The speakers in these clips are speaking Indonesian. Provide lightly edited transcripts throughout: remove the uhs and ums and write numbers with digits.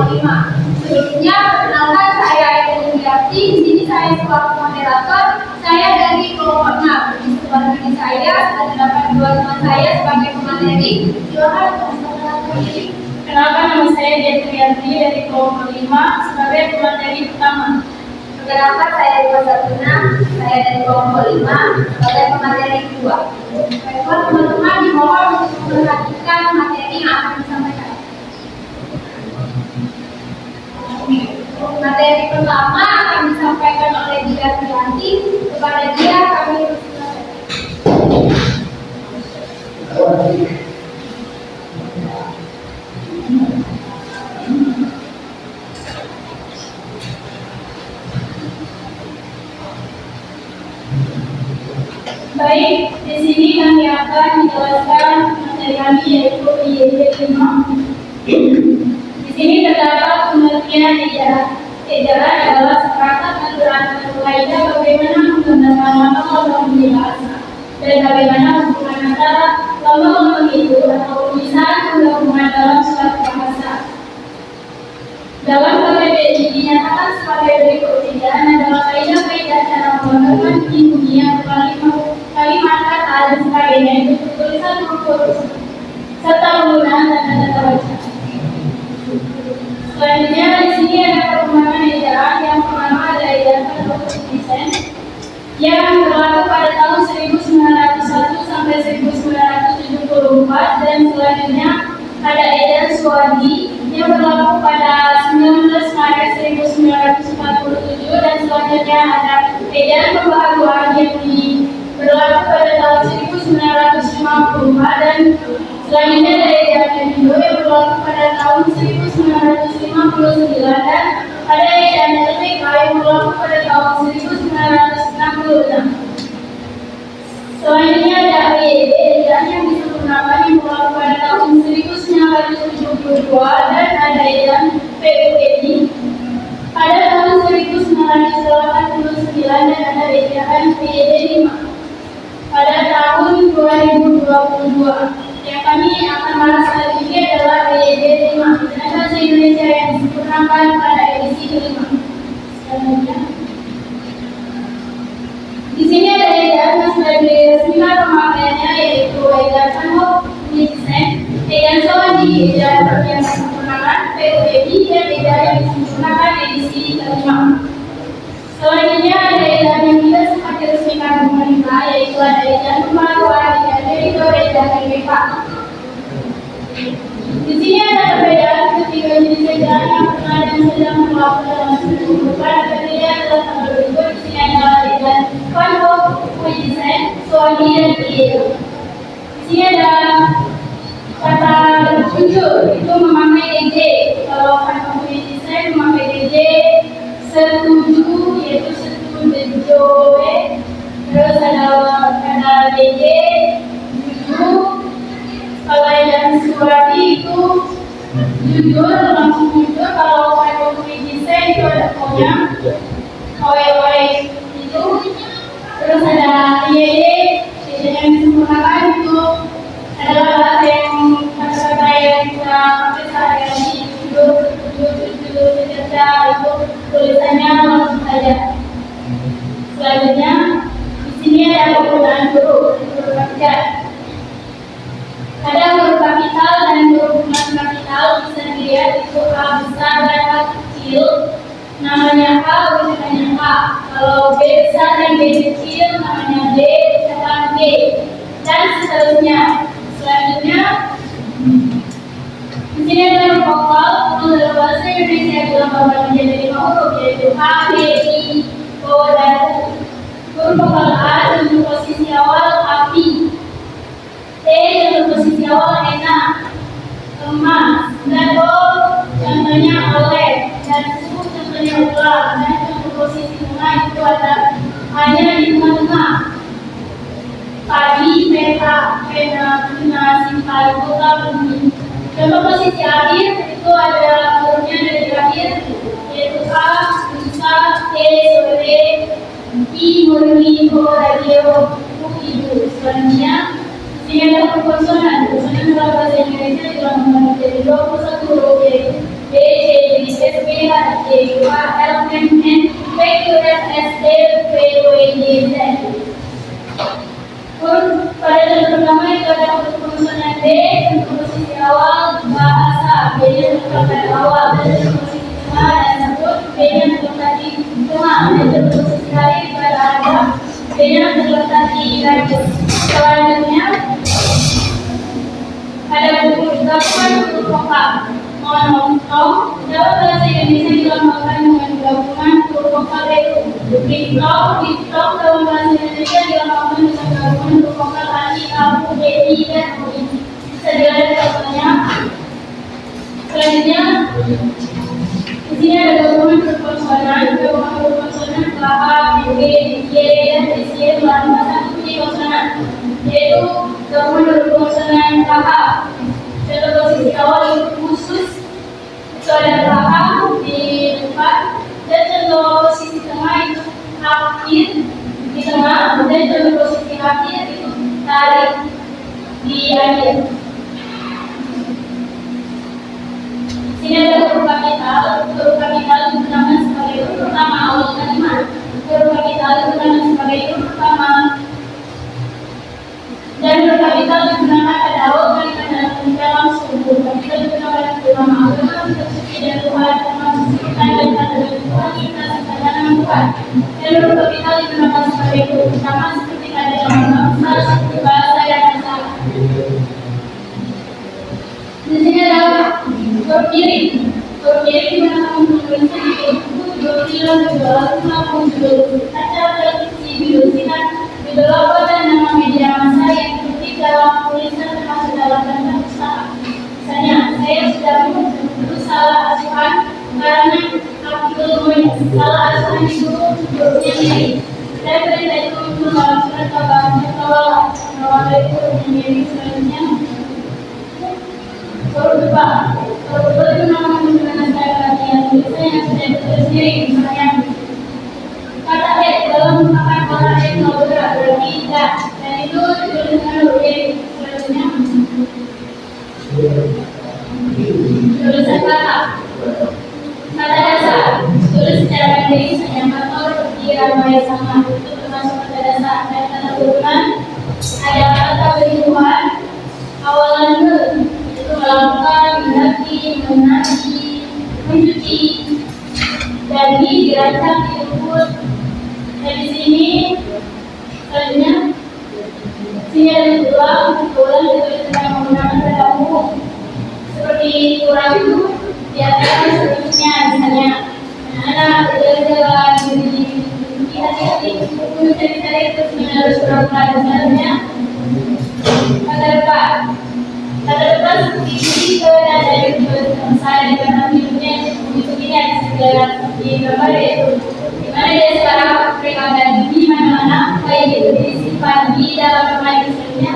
kelompok 5. Sebelumnya, perkenalkan saya Edi Yati. Di sini saya selaku moderator. Saya dari kelompok 6. Sebagai saya dan terdapat 2 teman saya sebagai pemateri. Silakan untuk memperkenalkan diri. Kenalkan, nama saya Edi Yati dari kelompok 5 sebagai pemateri pertama. Perkenalkan, saya Ibu Satuna. Saya dari kelompok 5 sebagai pemateri kedua. Baiklah teman-teman, dimohon untuk memperhatikan materi yang akan disampaikan. Materi pertama akan disampaikan oleh Dia Trianti. Kepada dia kami Baik, di sini kami akan menjelaskan materi kami yaitu IED 5. Di sini terdapat pengertian ejaran. Ejaran adalah seperangkat aturan kaidah bagaimana menggunakan lambang-lambang di bahasa dan bagaimana hubungan antara lambang-lambang itu atau tulisan berhubungan dalam suatu bahasa. Dalam KBBI dinyatakan sebagai berikut: ejaran adalah kaidah-kaidah cara menggunakan di dunia kalimat kata dan sebagainya itu tulisan huruf serta penggunaan tanda-tanda baca. Selanjutnya di sini ada perkembangan ejaran. Yang pertama ada ejaran desain yang berlaku pada tahun 1901 sampai 1974 dan selanjutnya ada ejaran Suwadi yang berlaku pada 19 Maret 1947 dan selanjutnya ada ejaran pembaharuan yang berlaku pada tahun 1954 dan selanjutnya ada ejaran Indo yang berlaku pada tahun 1959 dan ada ejaran LPK yang berlaku pada tahun 1966. Selanjutnya ada IED, ejaran yang disempurnakan yang berlaku pada tahun 1972 dan ada ejaran PUED pada tahun 1989 dan ada ejaran PED 5 pada tahun 2022. Yang kami akan bahas kali ini adalah IED 5, bahasa Indonesia yang disempurnakan pada edisi kelima. Selanjutnya, di sini ada ejaran yang sudah diresmikan pemakaiannya yaitu ejaran Sanggup Desain, ejaran Suwadi, ejaran yang disempurnakan PUED dan ejaran yang disempurnakan edisi kelima. Selanjutnya ada ejaran yang tidak sempat diresmikan pemerintah yaitu ada ejaran pembaruan, ejaran editor, ejaran LPK. Di sini ada perbedaan ketiga jenis ejaran yang pernah dan sedang berlaku dalam satu bukan berbeda adalah tanggal berikut. Di sini adalah ejaran Sanggup Desain, Suwadi dan IED. Di sini ada kata jujur itu memakai DJ. Kalau Sanggup Desain memakai DJ. Setuju yaitu setuju, terus ada DJ, jujur. Kalau yang Suwadi itu jujur, langsung jujur. Kalau Sanggup Desain itu ada pokoknya oe itu. Terus ada IED yang disempurnakan itu adalah bahasa yang kata-kata yang kita pakai sehari-hari. Jujur, cerita itu tulisannya langsung saja. Selanjutnya di sini ada penggunaan huruf kapital. Ada huruf kapital dan huruf bukan kapital bisa dilihat itu A besar dan A kecil. Namanya A, ucapannya A. Kalau B besar dan B kecil namanya B, ucapan B dan seterusnya. Selanjutnya di sini ada huruf vokal. Dalam bahasa Indonesia dalam bahasa menjadi 5 huruf yaitu A, B, I, O dan U. Huruf vokal A untuk posisi awal api, E untuk posisi awal enak, emas, dan O contohnya oleh, dan U contohnya ular, dan untuk posisi tengah itu ada hanya di tengah-tengah. Padi, peta, pena, tuna, simpal, kota, bumi. Contoh posisi akhir itu ada hurufnya dari akhir yaitu A, Nusa, E, Sore, I, Murni, O, Radio, U, Ibu. Selanjutnya, sini ada huruf konsonan. Konsonan dalam bahasa Indonesia telah menjadi 21 huruf yaitu B, C, D, F, G, H, I, J, K, L, M, N, P, Q, R, S, T, U, V, W, X, Y, Z. Pun pada contoh pertama itu ada untuk konsonan B untuk posisi awal bahasa, B-nya untuk kata awal, dan untuk posisi tengah dan sebut, B-nya untuk tadi tengah, dan untuk posisi akhir pada ada, B-nya untuk tadi lanjut. Selanjutnya ada buku gabungan huruf vokal. Mohon dalam bahasa Indonesia dilambangkan dengan gabungan huruf vokal yaitu diplom dalam bahasa Indonesia dilambangkan dengan gabungan huruf vokal A, I, A, U, E, I, dan O, I. Bisa dilihat contohnya. Selanjutnya di sini ada gabungan huruf konsonan K, A, B, Y, dan S, Y melambangkan satu bunyi konsonan, yaitu gabungan huruf konsonan K, A. Contoh posisi awal itu khusus, itu ada belakang di depan, dan contoh posisi tengah itu akhir di tengah, dan contoh posisi akhir itu tarik di akhir. Sini ada huruf kapital digunakan sebagai huruf pertama awal kalimat. Huruf kapital digunakan sebagai huruf pertama, dan huruf kapital digunakan pada awal kalimat dalam pembicaraan langsung. Huruf kapital digunakan pada nama agama, tersuci dan Tuhan, termasuk sekitar dan kata dari Tuhan, kita serta nama Tuhan. Dan huruf kapital digunakan sebagai huruf pertama seperti pada nama bangsa, seperti bahasa dan masalah. Di sini ada huruf miring. Huruf miring digunakan untuk menuliskan di buku, judul film, judul lagu maupun judul acara televisi, judul sinar, judul logo dan nama media massa yang tertib dalam tulisan termasuk dalam daftar pustaka. Misalnya, saya sudah menulis salah asuhan karena artikel salah asuhan itu hurufnya miring. Saya perintah itu muncul dalam surat kabar itu hurufnya miring. Selanjutnya huruf dua. Huruf dua itu nama menggunakan cara latihan tulisan yang sudah ditulis miring. Misalnya kata dalam merupakan kata berat berarti tidak, dan itu ditulis dengan huruf miring. Selanjutnya tulisan kata dasar tulis secara pendek saja atau diramai sama, itu termasuk kata dasar. Dan kata turunan ada kata berhubungan awalan itu melakukan, mendaki, menanti, mencuci, dan dirancang, diukur. Dan di sini selanjutnya sini ada tulang ditulis dengan menggunakan kata umum seperti kurang itu diartikan seterusnya, misalnya anak berjalan di hati-hati buku cari-cari terus menerus pura-pura. Misalnya kata depan seperti ini ke dari saya di dalam hidupnya itu ini ada segala di gambar itu dimana dia sekarang berada di mana-mana baik itu disimpan di dalam rumah misalnya.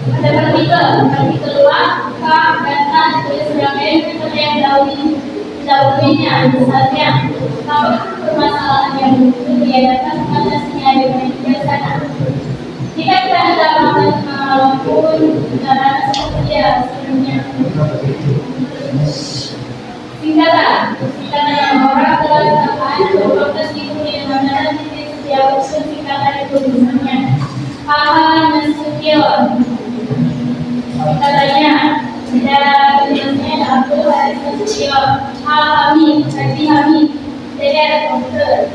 Ada partikel luar, K, dan T ditulis sebagai seperti yang dahulunya. Misalnya, kalau permasalahan yang itu diadakan fantasinya dengan bijaksana. Jika kita mendapatkan pun cara seperti sebelumnya. Singkatan yang orang telah dikatakan berproses di kuliah mana titik setiap unsur singkatan itu misalnya Paha Nasution. Katanya secara jelasnya ada Abdul Haris Nasution, Hamid, Hadi Hamid, jadi ada komputer.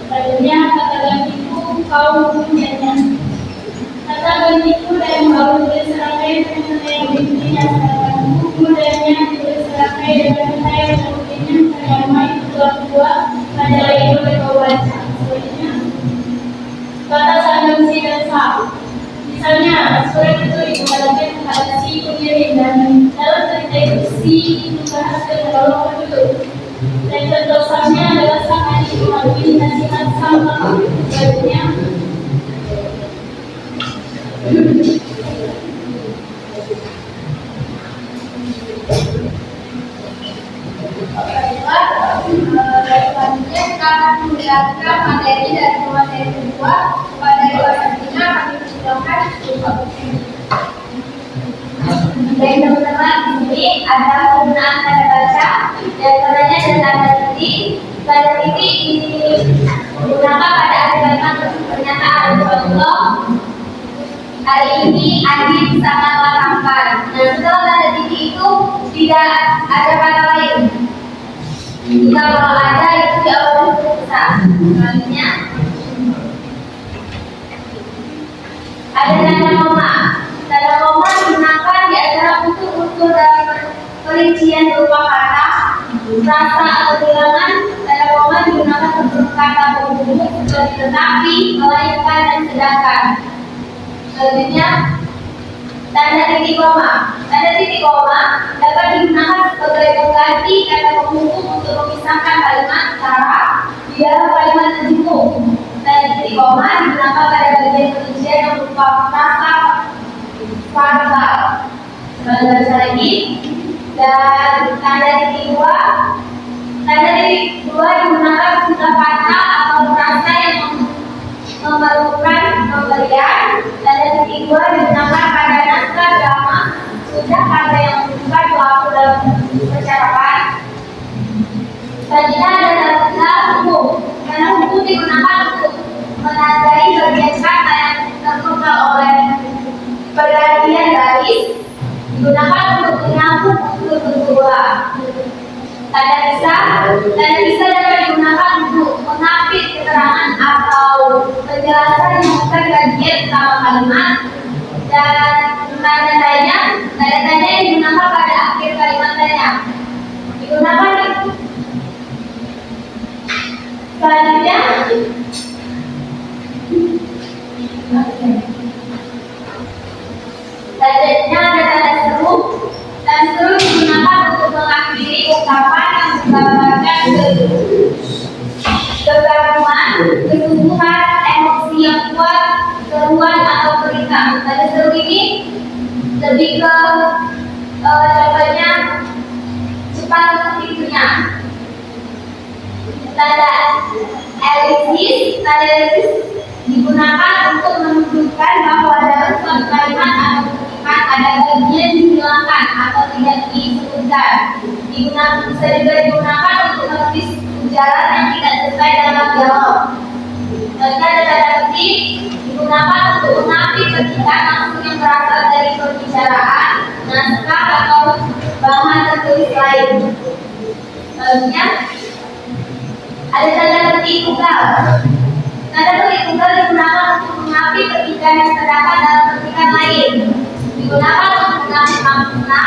Selanjutnya kata gantiku kaum punyanya. Kata gantiku dan kaum tulis serangkai dengan yang diberinya sedangkan buku mudanya tulis serangkai dengan saya yang diberinya saya main dua majalah itu kau baca. Selanjutnya kata sanjung dan sah. Misalnya surat itu dikembalikan kepada si pengirim dan dalam cerita itu si itu berhasil menolong penduduk. Dan contoh sahnya adalah sang adik melalui nasihat sang pelaku. Selanjutnya selanjutnya kita akan menjelaskan materi dari materi kedua. Pada materi kami persilakan Baik teman-teman, di sini ada penggunaan tanda baca, di antaranya ada tanda titik. Tanda titik digunakan pada akhir kalimat pernyataan. Contoh, hari ini Adit sangat lapar. Nah, setelah tanda titik itu tidak ada kata lain. Jika kalau ada itu diawali huruf besar. Selanjutnya ada tanda koma. Tanda koma digunakan di antara unsur-unsur dalam perincian berupa kata, rasa atau bilangan. Tanda koma digunakan sebelum kata berhubung seperti tetapi, melainkan dan sedangkan. Selanjutnya tanda titik koma. Tanda titik koma dapat digunakan sebagai pengganti kata penghubung untuk memisahkan kalimat secara di dalam kalimat terjemur. Tanda titik koma digunakan pada bagian perincian yang berupa rasa verbal. Baca lagi. Dan tanda titik dua. Tanda titik dua digunakan setelah kata atau frasa yang memerlukan pemberian. Tanda titik dua digunakan pada naskah drama sudah kata yang menunjukkan pelaku dalam percakapan. Selanjutnya ada tanda hukum. Tanda hukum digunakan untuk menandai bagian kata yang tertukar oleh pergantian garis, digunakan untuk menyambung unsur kedua. Tanda bisa dapat digunakan untuk mengapit keterangan atau penjelasan yang bukan bagian utama kalimat. Dan tanda tanya yang digunakan pada akhir kalimat tanya digunakan selanjutnya. Selanjutnya ada tanda seru. Tanda seru digunakan untuk mengakhiri ungkapan yang menggambarkan kegabungan, kesungguhan, emosi yang kuat, seruan atau perintah. Tanda seru ini lebih ke contohnya cepat untuk itunya. Tanda elisis digunakan untuk menunjukkan bahwa dalam suatu kalimat atau kutipan ada bagian dihilangkan atau tidak disebutkan. Bisa juga digunakan untuk menulis ujaran yang tidak sesuai dalam dialog. Selanjutnya ada tanda petik digunakan untuk mengapit petikan langsung yang berasal dari pembicaraan, naskah atau bahan tertulis lain. Selanjutnya ada tanda petik tunggal. Tanda petik tunggal digunakan untuk mengapit petikan yang terdapat dalam petikan lain. Digunakan untuk mengambil makna,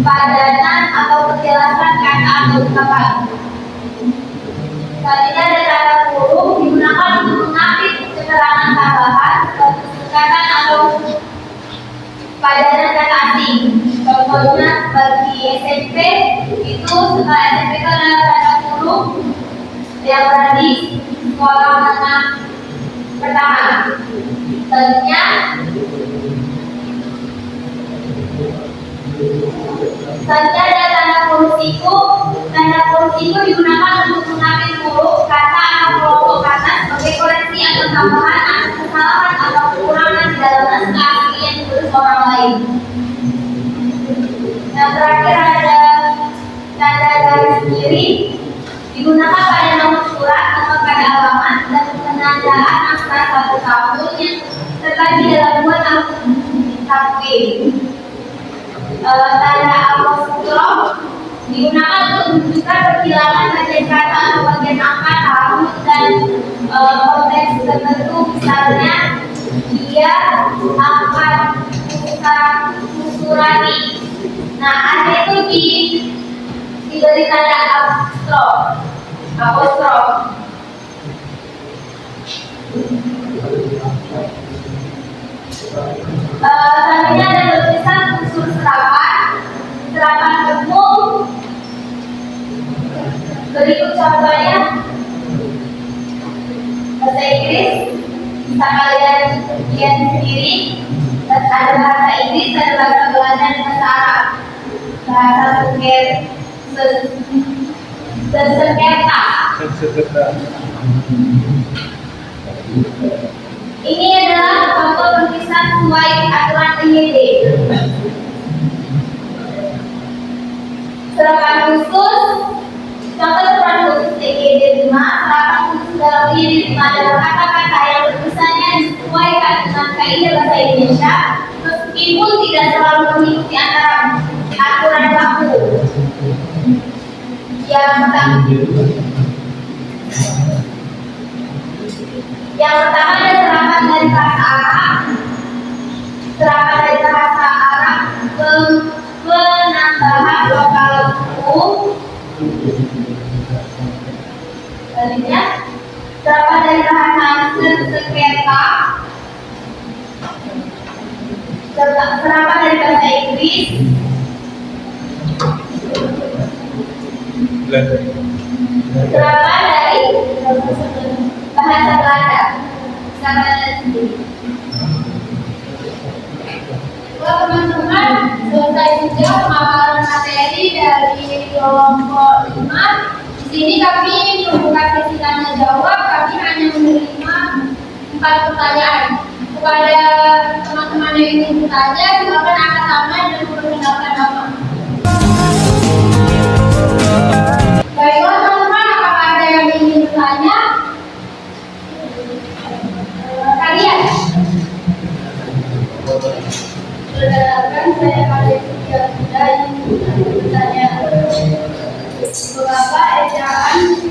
padanan atau penjelasan kata atau ungkapan. Selanjutnya ada tanda kurung digunakan untuk mengapit keterangan tambahan seperti singkatan atau padanan kata asing. Contohnya seperti SMP itu setelah SMP itu ada tanda kurung yang berarti sekolah menengah pertama. Selanjutnya ada tanda kurung siku. Tanda kurung siku digunakan untuk mengapit huruf, kata atau kelompok kata sebagai koreksi atau tambahan atas kesalahan atau kekurangan di dalam naskah asli yang ditulis orang lain. Yang terakhir ada tanda garis miring digunakan pada nomor surat, nomor pada alamat, dan penandaan naskah satu tahun yang terbagi dalam 2 tahun tahun. Tanda apostrof digunakan untuk menunjukkan perhilangan bagian kata atau bagian angka tahun dan konteks tertentu, misalnya dia akan kusurani. Nah, ada itu diberi tanda apostrof. Selanjutnya ada tulisan unsur serapan umum. Berikut contohnya bahasa Inggris, bisa kalian lihat sendiri. Ada bahasa Inggris, ada bahasa Belanda, dan bahasa Arab. Bahasa sengketa. Ini adalah contoh tulisan sesuai aturan IED. Serapan khusus, contoh serapan khusus TGD 5, serapan khusus dalam diri 5 adalah kata-kata yang tulisannya disesuaikan dengan kaidah bahasa Indonesia, meskipun tidak selalu mengikuti antara aturan baku. Yang pertama ada serapan dari bahasa Arab. Serapan dari bahasa Arab penambahan lokal hukum. Selanjutnya, serapan dari bahasa sengketa. Serapan dari bahasa Inggris. Serapan dari bahasa Belanda. Teman-teman, selesai sudah pemaparan materi dari kelompok 5. Di sini kami membuka sesi tanya jawab. Kami hanya menerima 4 pertanyaan. Kepada teman-teman yang ingin bertanya, silakan angkat tangan dan memperkenalkan nama. Baiklah teman-teman, apakah ada yang ingin bertanya? Kalian? Berdasarkan saya pada yang sudah bertanya, mengapa ejaan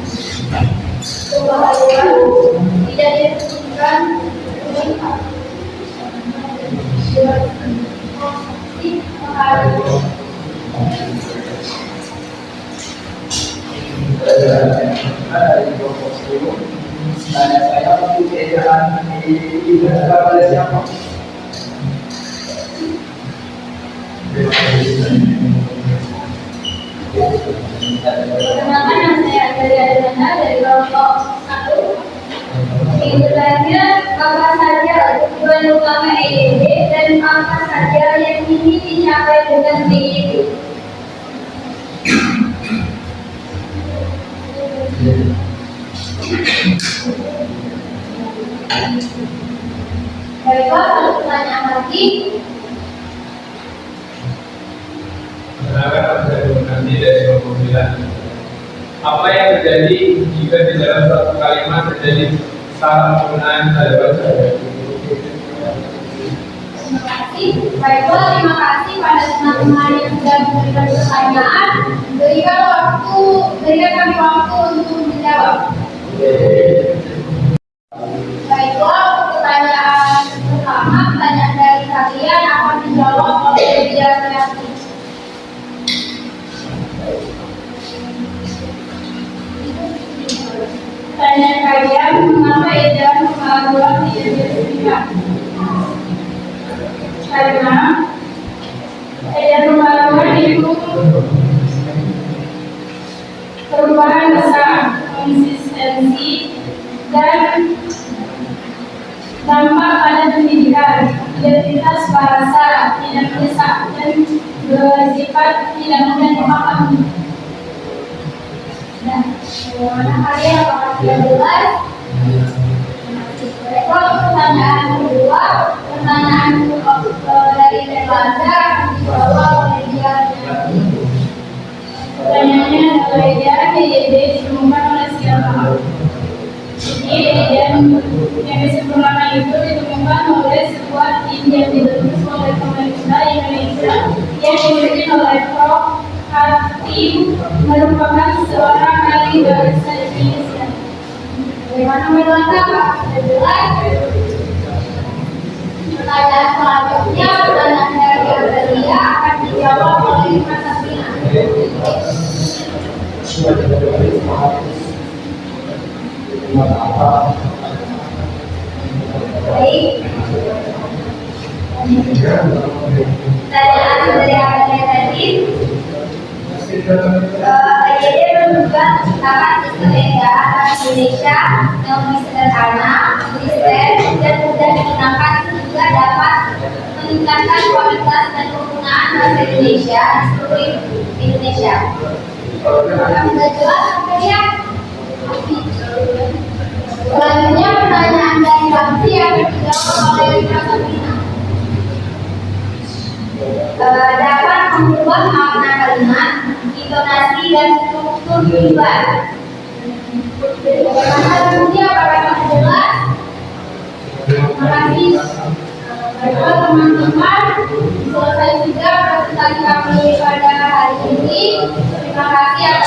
kebahagiaan tidak disebutkan dengan tanya saya untuk ejaan di pada siapa? Perkenalkan nama saya Adelia Adriana dari kelompok 1. Intinya apa saja tujuan utama EYD dan apa saja yang ingin dicapai dengan EYD. Baiklah, satu pertanyaan lagi. Perkenalkan saya Nanti dari kelompok 9. Apa yang terjadi jika di dalam satu kalimat terjadi salah penggunaan kata bahasa? Terima kasih. Baiklah, terima kasih pada teman-teman yang sudah memberikan pertanyaan. Berikan kami waktu untuk menjawab. Baiklah, untuk pertanyaan pertama, pertanyaan dari kalian akan dijawab oleh media kreatif. Pertanyaan kalian, mengapa ejaan pengalaman tidak diresmikan? Karena ejaan pengalaman itu perubahan besar, konsistensi, dan dampak pada pendidikan, identitas bahasa, tidak bisa dan bersifat tidak mudah dipahami. Nah, bagaimana kalian, apakah sudah jelas? Baiklah, pertanyaan kedua, pertanyaan dari Relanda dijawab oleh dia. Pertanyaannya adalah ejaan EYD disebutkan oleh siapa? Jadi ejaan yang disempurnakan itu ditemukan oleh sebuah tim yang dibentuk oleh pemerintah Indonesia yang dipimpin oleh Prof. Hatim, merupakan seorang ahli bahasa Indonesia. Bagaimana menurut Bapak? Sudah jelas? Pertanyaan selanjutnya, pertanyaan dari Adelia akan dijawab oleh Mas Sabrina. Baik. Pertanyaan dari Adelia tadi. EYD menunjukkan menciptakan sistem ejaan bahasa Indonesia yang lebih sederhana, konsisten, dan mudah digunakan sehingga dapat meningkatkan kualitas dan penggunaan bahasa Indonesia di seluruh Indonesia. Apakah sudah jelas sampai ya? Selanjutnya pertanyaan dari Ramzi yang dijawab oleh Mas Sabrina. Dapat mengubah makna kalimat jika intonasi dan struktur tujuan. Bagaimana nanti apakah masih jelas? Terima kasih. Baiklah teman-teman, selesai sudah presentasi kami pada hari ini. Terima kasih atas